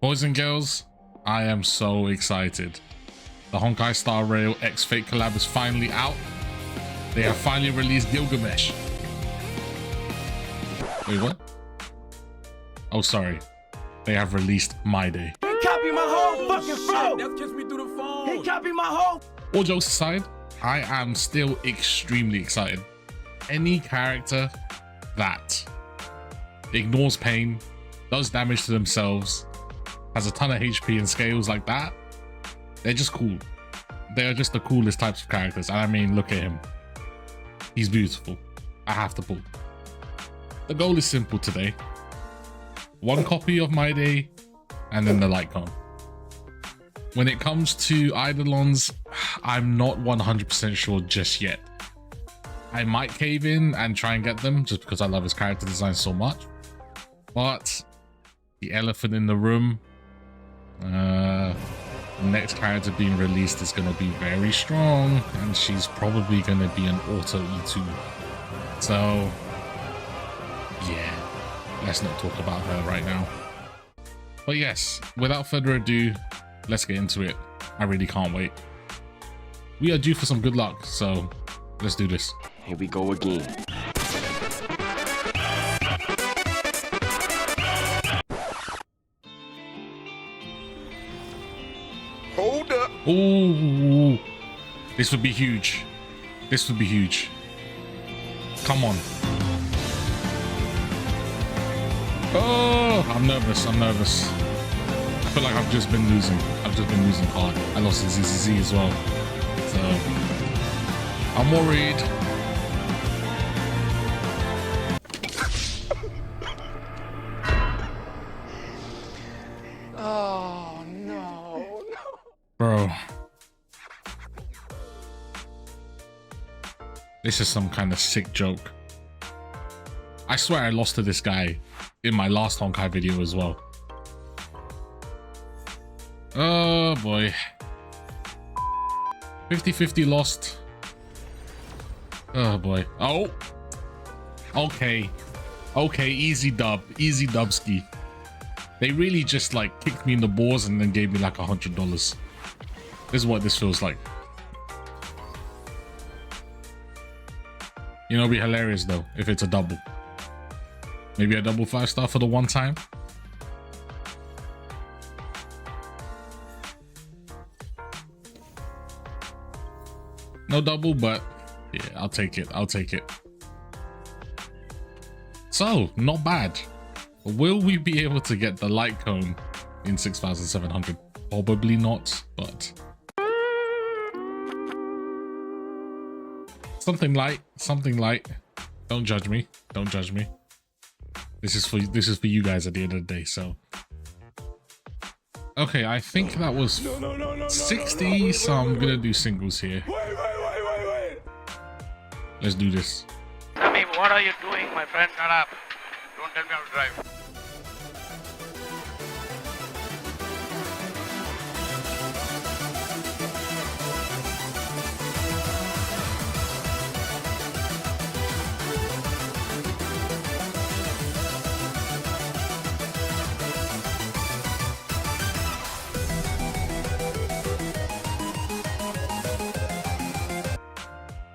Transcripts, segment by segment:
Boys and girls, I am so excited. The Honkai Star Rail X Fate collab is finally out. They have finally released Gilgamesh. Wait, what? Oh, sorry. They have released Mydei. He copied my whole fucking flow. That's just me through the phone. He copied my whole. All jokes aside, I am still extremely excited. Any character that ignores pain, does damage to themselves, has a ton of HP and scales like that, they're just cool. They are just the coolest types of characters. And I mean, look at him. He's beautiful. I have to pull. The goal is simple today. One copy of Mydei and then the Lightcone. When it comes to Eidolons, I'm not 100% sure just yet. I might cave in and try and get them just because I love his character design so much. But the elephant in the room, the next character being released is going to be very strong, and she's probably going to be an auto E2. So yeah, let's not talk about her right now. But yes, without further ado, let's get into it. I really can't wait. We are due for some good luck, so let's do this. Here we go again. Hold up. Ooh, this would be huge. This would be huge. Come on. Oh, I'm nervous. I'm nervous. I feel like I've just been losing. I've just been losing hard. I lost to ZZZ as well. So I'm worried. Oh, no. Bro. This is some kind of sick joke. I swear I lost to this guy in my last Honkai video as well. Oh boy. 50-50 lost. Oh boy. Oh. Okay. Okay, easy dub. Easy dubski. They really just like kicked me in the balls and then gave me like $100. This is what this feels like. You know, it'd be hilarious though if it's a double. Maybe a double 5-star for the one time. No double, but yeah, I'll take it. I'll take it. So, not bad. Will we be able to get the Lightcone in 6,700? Probably not, but something light, something light. Don't judge me. Don't judge me. This is for you guys at the end of the day. So, okay, I think that was 60. So I'm gonna do singles here. Wait. Let's do this. Sammy, what are you doing, my friend? Shut up. Don't tell me how to drive.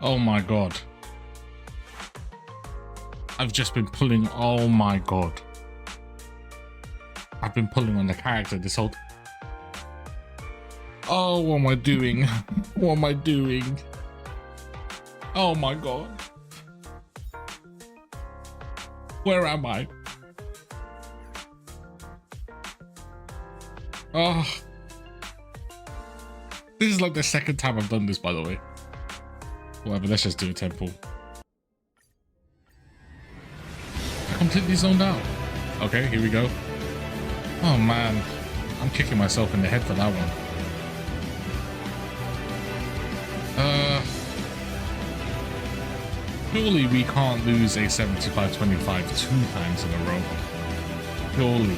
Oh my god. I've just been pulling. Oh my god. I've been pulling on the character this whole. Oh, what am I doing? What am I doing? Oh my god. Where am I? Oh. This is like the second time I've done this, by the way. Whatever, let's just do a temple. I completely zoned out. Okay, here we go. Oh man, I'm kicking myself in the head for that one. Surely we can't lose a 75-25 2 times in a row. Surely.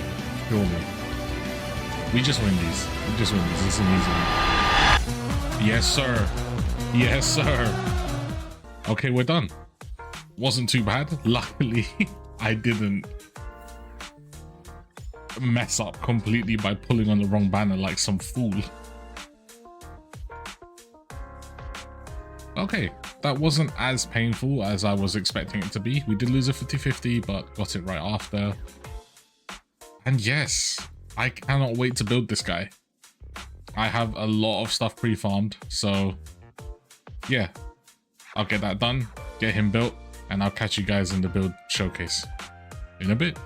We just win these. This is an easy one. Yes, sir. Yes, sir. Okay, we're done. Wasn't too bad. Luckily, I didn't mess up completely by pulling on the wrong banner like some fool. Okay, that wasn't as painful as I was expecting it to be. We did lose a 50-50, but got it right after. And yes, I cannot wait to build this guy. I have a lot of stuff pre-farmed, so yeah, I'll get that done, get him built, and I'll catch you guys in the build showcase in a bit.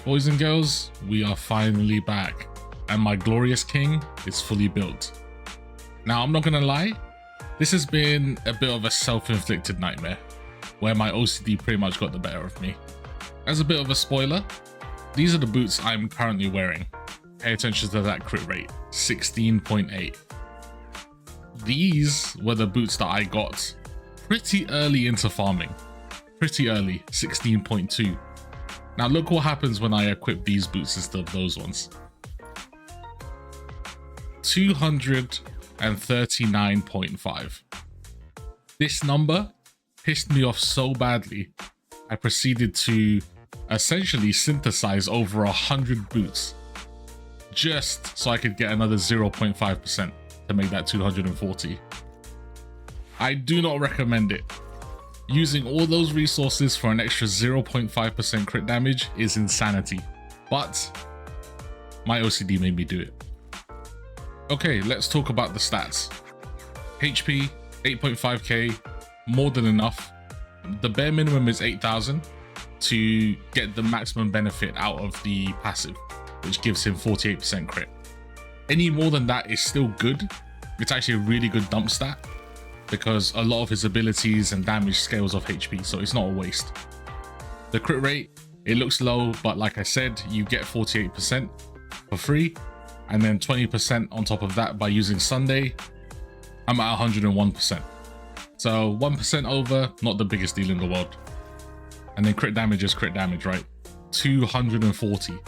Boys and girls, we are finally back, and my glorious king is fully built. Now, I'm not gonna lie, this has been a bit of a self-inflicted nightmare, where my OCD pretty much got the better of me. As a bit of a spoiler, these are the boots I'm currently wearing. Pay attention to that crit rate, 16.8. These were the boots that I got pretty early into farming. Pretty early, 16.2. Now look what happens when I equip these boots instead of those ones. 239.5. This number pissed me off so badly, I proceeded to essentially synthesize over 100 boots just so I could get another 0.5% to make that 240. I do not recommend it. Using all those resources for an extra 0.5% crit damage is insanity, but my OCD made me do it. Okay, let's talk about the stats. HP, 8.5k, more than enough. The bare minimum is 8,000 to get the maximum benefit out of the passive, which gives him 48% crit. Any more than that is still good. It's actually a really good dump stat because a lot of his abilities and damage scales off HP, so it's not a waste. The crit rate, it looks low, but like I said, you get 48% for free, and then 20% on top of that by using Sunday. I'm at 101%. So 1% over, not the biggest deal in the world. And then crit damage is crit damage, right? 240.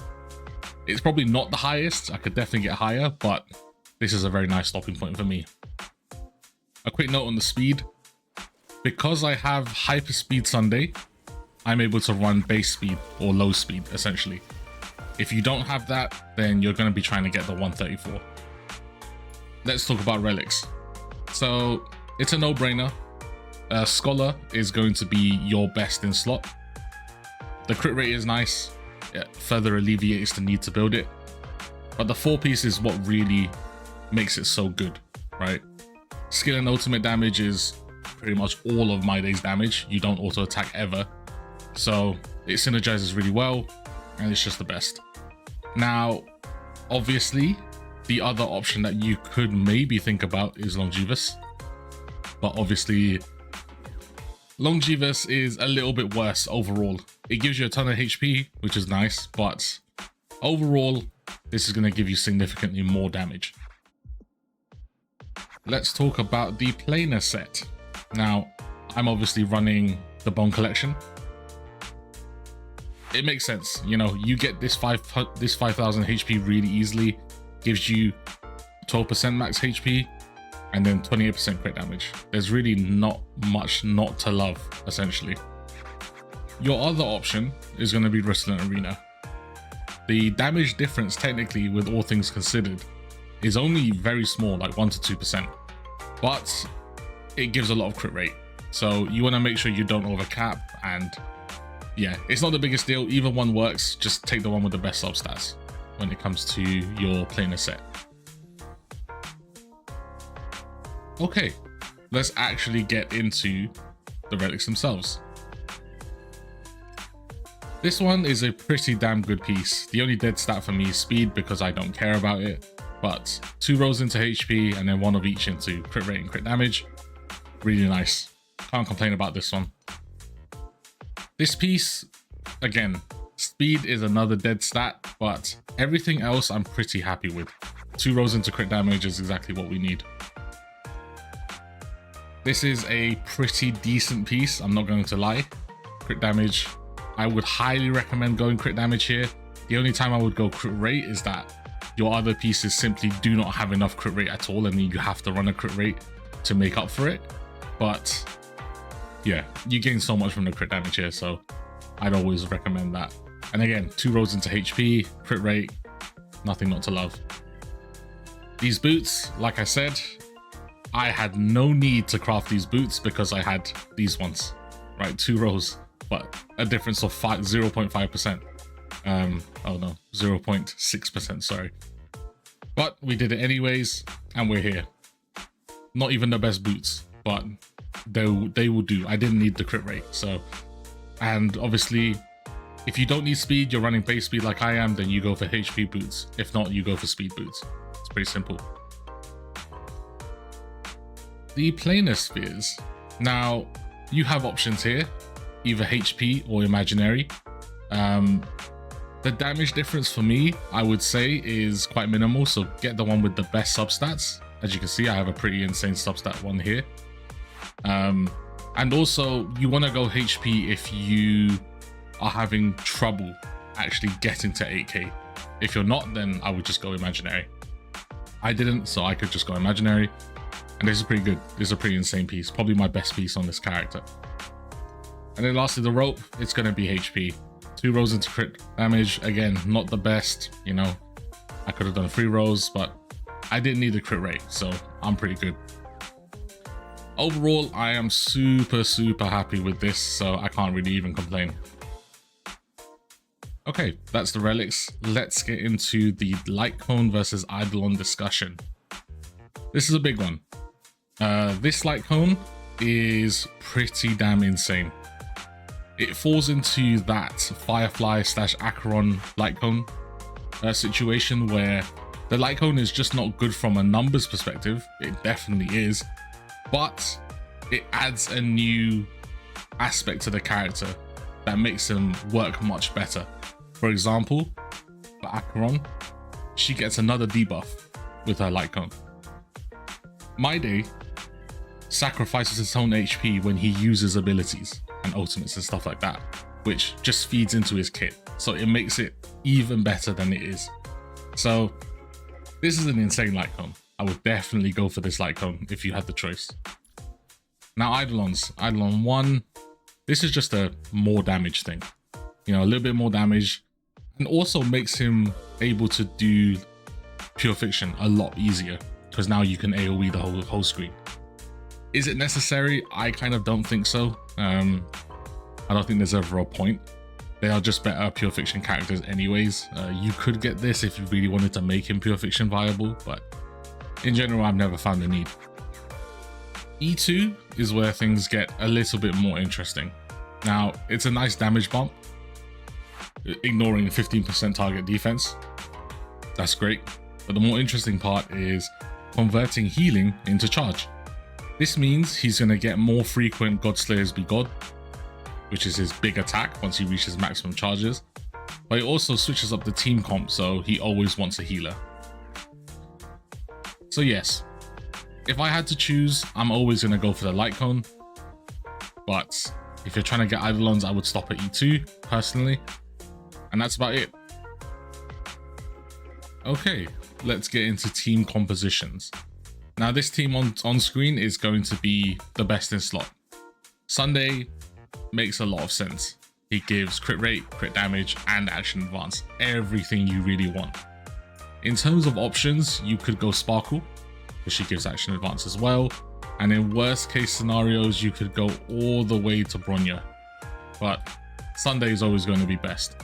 It's probably not the highest. I could definitely get higher, but this is a very nice stopping point for me. A quick note on the speed. Because I have hyper speed Sunday, I'm able to run base speed or low speed essentially. If you don't have that, then you're going to be trying to get the 134. Let's talk about relics. So it's a no-brainer. Scholar is going to be your best in slot. The crit rate is nice. It further alleviates the need to build it. But the 4-piece is what really makes it so good, right? Skill and ultimate damage is pretty much all of Mydei's damage. You don't auto attack ever. So it synergizes really well and it's just the best. Now, obviously, the other option that you could maybe think about is Longevous. But obviously, Longevous is a little bit worse overall. It gives you a ton of HP, which is nice, but overall, this is going to give you significantly more damage. Let's talk about the planar set. Now, I'm obviously running the Bone Collection. It makes sense, you know, you get this 5,000 HP really easily, gives you 12% max HP, and then 28% crit damage. There's really not much not to love, essentially. Your other option is going to be Wrestling Arena. The damage difference, technically, with all things considered, is only very small, like 1 to 2%, but it gives a lot of crit rate. So you want to make sure you don't overcap, and yeah, it's not the biggest deal. Either one works. Just take the one with the best substats when it comes to your planar set. Okay, let's actually get into the relics themselves. This one is a pretty damn good piece. The only dead stat for me is speed because I don't care about it, but 2 rows into HP and then 1 of each into crit rate and crit damage. Really nice. Can't complain about this one. This piece, again, speed is another dead stat, but everything else I'm pretty happy with. 2 rows into crit damage is exactly what we need. This is a pretty decent piece, I'm not going to lie. Crit damage, I would highly recommend going crit damage here. The only time I would go crit rate is that your other pieces simply do not have enough crit rate at all, and then you have to run a crit rate to make up for it. But yeah, you gain so much from the crit damage here, so I'd always recommend that. And again, 2 rolls into HP, crit rate, nothing not to love. These boots, like I said, I had no need to craft these boots because I had these ones, right? 2 rolls, but a difference of 0.5%. Oh no, 0.6%, sorry. But we did it anyways, and we're here. Not even the best boots, but they will do. I didn't need the crit rate, so. And obviously, if you don't need speed, you're running base speed like I am, then you go for HP boots. If not, you go for speed boots. It's pretty simple. The planar spheres. Now, you have options here, either HP or imaginary. The damage difference for me, I would say, is quite minimal, so get the one with the best substats. As you can see, I have a pretty insane substat one here. And also, you want to go HP if you are having trouble actually getting to 8k. If you're not, then I would just go imaginary. I didn't, so I could just go imaginary. And this is pretty good. This is a pretty insane piece. Probably my best piece on this character. And then lastly, the rope, it's going to be HP. 2 rolls into crit damage. Again, not the best, you know. I could have done 3 rolls, but I didn't need the crit rate, so I'm pretty good. Overall, I am super happy with this, so I can't really even complain. Okay, that's the relics. Let's get into the Lightcone versus Eidolon discussion. This is a big one. This Lightcone is pretty damn insane. It falls into that Firefly / Acheron Lightcone situation where the Lightcone is just not good from a numbers perspective. It definitely is, but it adds a new aspect to the character that makes him work much better. For example, for Acheron, she gets another debuff with her Lightcone. Mydei sacrifices his own HP when he uses abilities and ultimates and stuff like that, which just feeds into his kit, so it makes it even better than it is. So this is an insane Lightcone. I would definitely go for this Lightcone if you had the choice. Now Eidolons, Eidolon 1, this is just a more damage thing, you know, a little bit more damage, and also makes him able to do pure fiction a lot easier because now you can AoE the whole screen. Is it necessary? I kind of don't think so. I don't think there's ever a point. They are just better pure fiction characters anyways. You could get this if you really wanted to make him pure fiction viable, but in general, I've never found the need. E2 is where things get a little bit more interesting. Now, it's a nice damage bump, ignoring 15% target defense. That's great. But the more interesting part is converting healing into charge. This means he's going to get more frequent Godslayers Be God, which is his big attack once he reaches maximum charges. But it also switches up the team comp, so he always wants a healer. So yes, if I had to choose, I'm always going to go for the Lightcone. But if you're trying to get Eidolons, I would stop at E2, personally. And that's about it. Okay, let's get into team compositions. Now this team on screen is going to be the best in slot. Sunday makes a lot of sense. He gives crit rate, crit damage, and action advance. Everything you really want. In terms of options, you could go Sparkle, because she gives action advance as well. And in worst case scenarios, you could go all the way to Bronya. But Sunday is always going to be best.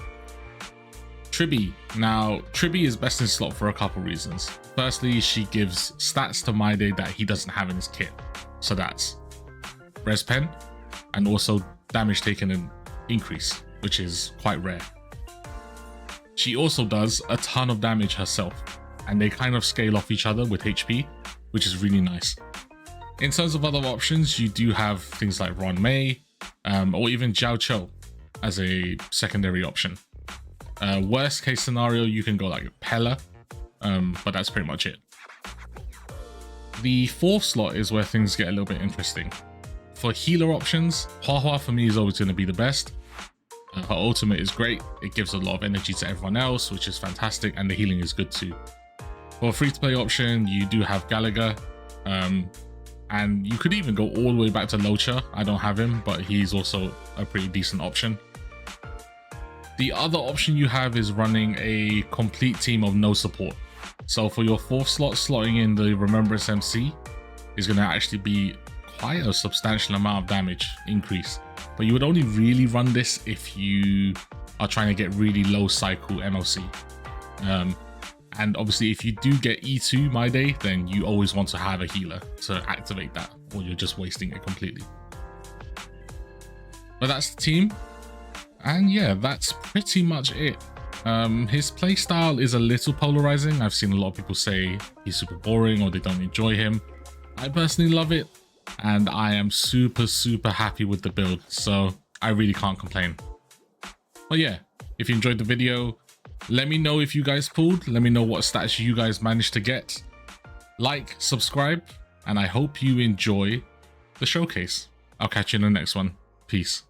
Tribby. Now, Tribby is best in slot for a couple reasons. Firstly, she gives stats to Mydei that he doesn't have in his kit. So that's Res Pen and also damage taken and increase, which is quite rare. She also does a ton of damage herself, and they kind of scale off each other with HP, which is really nice. In terms of other options, you do have things like Ron Mei, or even Jiao Cho as a secondary option. Worst case scenario, you can go like Pella, but that's pretty much it. The fourth slot is where things get a little bit interesting. For healer options, Hua for me is always going to be the best. Her ultimate is great. It gives a lot of energy to everyone else, which is fantastic, and the healing is good too. For a free-to-play option, you do have Gallagher, and you could even go all the way back to Locha. I don't have him, but he's also a pretty decent option. The other option you have is running a complete team of no support. So for your 4th slot, slotting in the Remembrance MC is going to actually be quite a substantial amount of damage increase. But you would only really run this if you are trying to get really low cycle MLC. And obviously if you do get E2 Mydei, then you always want to have a healer to activate that, or you're just wasting it completely. But that's the team. And yeah, that's pretty much it. His playstyle is a little polarizing. I've seen a lot of people say he's super boring or they don't enjoy him. I personally love it, and I am super happy with the build, so I really can't complain. But yeah, if you enjoyed the video, let me know if you guys pulled. Let me know what stats you guys managed to get. Like, subscribe, and I hope you enjoy the showcase. I'll catch you in the next one. Peace.